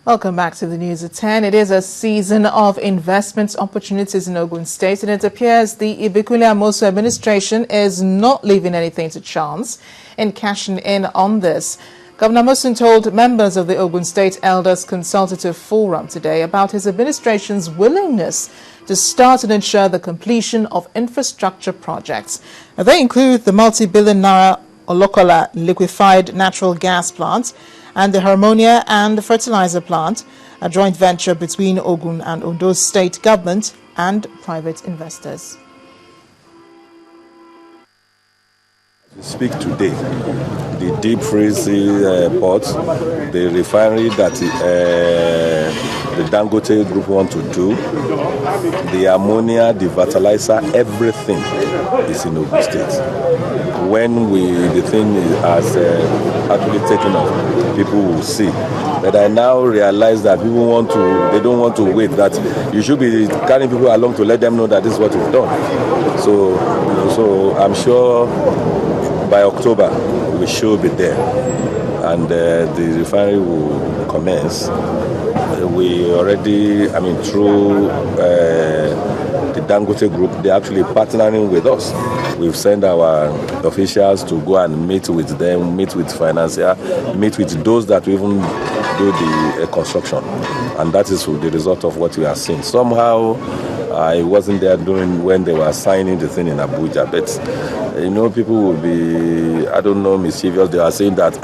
Welcome back to the news at 10. It is a season of investment opportunities in Ogun State, and it appears the Ibikunle Amosu administration is not leaving anything to chance in cashing in on this. Governor Amosu told members of the Ogun State Elders Consultative Forum today about his administration's willingness to start and ensure the completion of infrastructure projects. They include the multi-billion naira Olokola liquefied natural gas plant and the Harmonia and fertilizer plant, a joint venture between Ogun and Ondo state government and private investors. We speak today, the deep freeze port, the refinery that the Dangote group want to do, the ammonia, the fertilizer, everything is in Ogun State. When the thing has actually taken off, people will see. But I now realize that people they don't want to wait, that you should be carrying people along to let them know that this is what you've done. So I'm sure by October we should be there, and the refinery will commence. We already, through the Dangote group, they're actually partnering with us. We've sent our officials to go and meet with them, meet with financiers, meet with those that even do the construction. And that is the result of what we are seeing. Somehow, I wasn't there when they were signing the thing in Abuja, but people will be, mischievous. They are saying that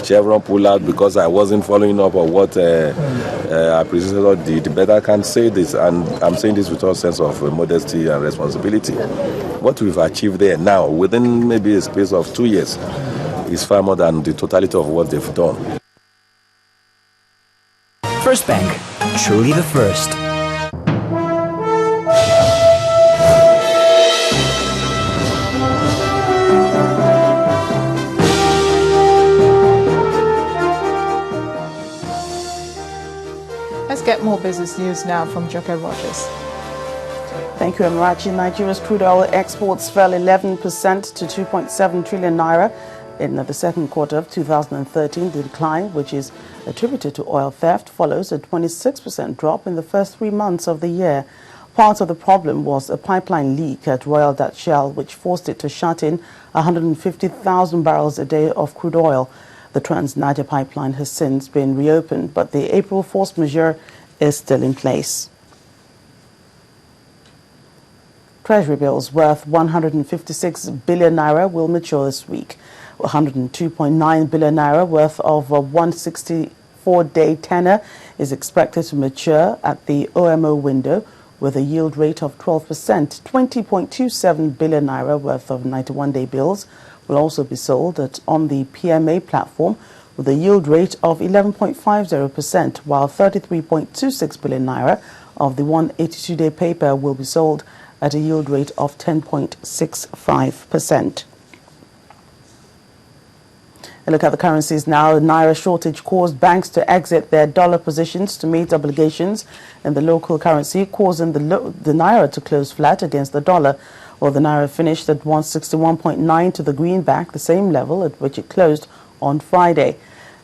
Chevron pulled out because I wasn't following up on what our predecessor did. But I can say this, and I'm saying this with all sense of modesty and responsibility. What we've achieved there now, within maybe a space of 2 years, is far more than the totality of what they've done. First Bank, truly the first. Let's get more business news now from Joke Rogers. Thank you, Amarachi. Nigeria's crude oil exports fell 11% to 2.7 trillion naira in the second quarter of 2013. The decline, which is attributed to oil theft, follows a 26% drop in the first 3 months of the year. Part of the problem was a pipeline leak at Royal Dutch Shell, which forced it to shut in 150,000 barrels a day of crude oil. The Trans-Niger pipeline has since been reopened, but the April force majeure is still in place. Treasury bills worth 156 billion naira will mature this week. 102.9 billion naira worth of a 164-day tenor is expected to mature at the OMO window with a yield rate of 12%. 20.27 billion naira worth of 91-day bills will also be sold on the PMA platform with a yield rate of 11.50%, while 33.26 billion naira of the 182-day paper will be sold at a yield rate of 10.65%. A look at the currencies now. The naira shortage caused banks to exit their dollar positions to meet obligations in the local currency, causing the naira to close flat against the dollar. Well, the naira finished at 161.9 to the greenback, the same level at which it closed on Friday.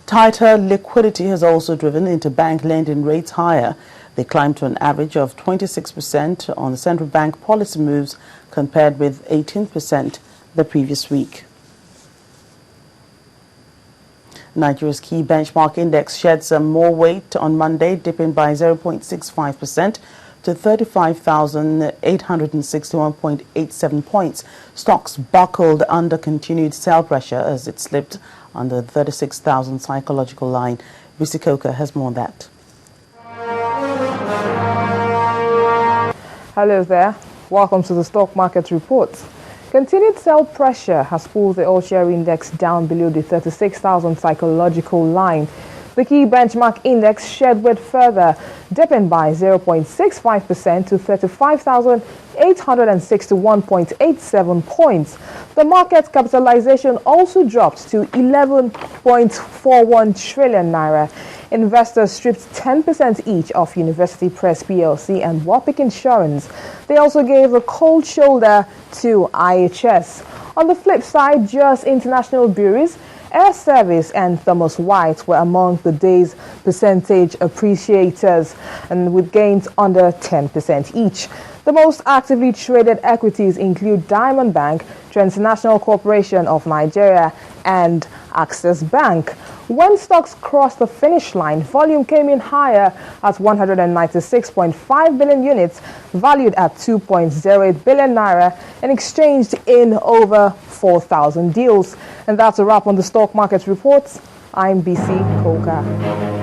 Tighter liquidity has also driven interbank lending rates higher. They climbed to an average of 26% on the central bank policy moves compared with 18% the previous week. Nigeria's key benchmark index shed some more weight on Monday, dipping by 0.65% to 35,861.87 points. Stocks buckled under continued sell pressure as it slipped under the 36,000 psychological line. Bisi Coker has more on that. Hello there. Welcome to the Stock Market Report. Continued sell pressure has pulled the all-share index down below the 36,000 psychological line. The key benchmark index shed weight further, dipping by 0.65% to 35,861.87 points. The market capitalization also dropped to 11.41 trillion naira. Investors stripped 10% each of University Press PLC and Warpick Insurance. They also gave a cold shoulder to IHS. On the flip side, just international breweries, Air Service and Thomas White were among the day's percentage appreciators, and with gains under 10% each. The most actively traded equities include Diamond Bank, Transnational Corporation of Nigeria, and Access Bank. When stocks crossed the finish line, volume came in higher at 196.5 billion units, valued at 2.08 billion naira, and exchanged in over 4,000 deals. And that's a wrap on the stock market reports. I'm BC Koka.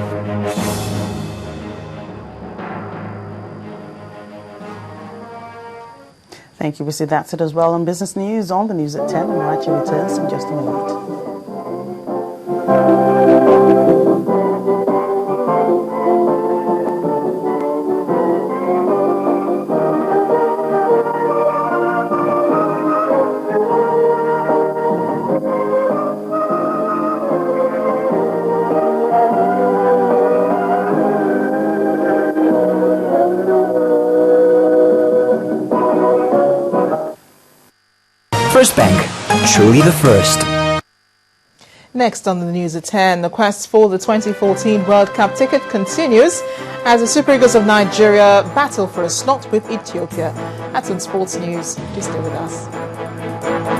Thank you, Risi. That's it as well on business news on the news at 10, and Rachi returns in just a moment. First Bank, truly the first. Next on the news at 10, the quest for the 2014 World Cup ticket continues as the Super Eagles of Nigeria battle for a slot with Ethiopia. That's on Sports News. Please stay with us.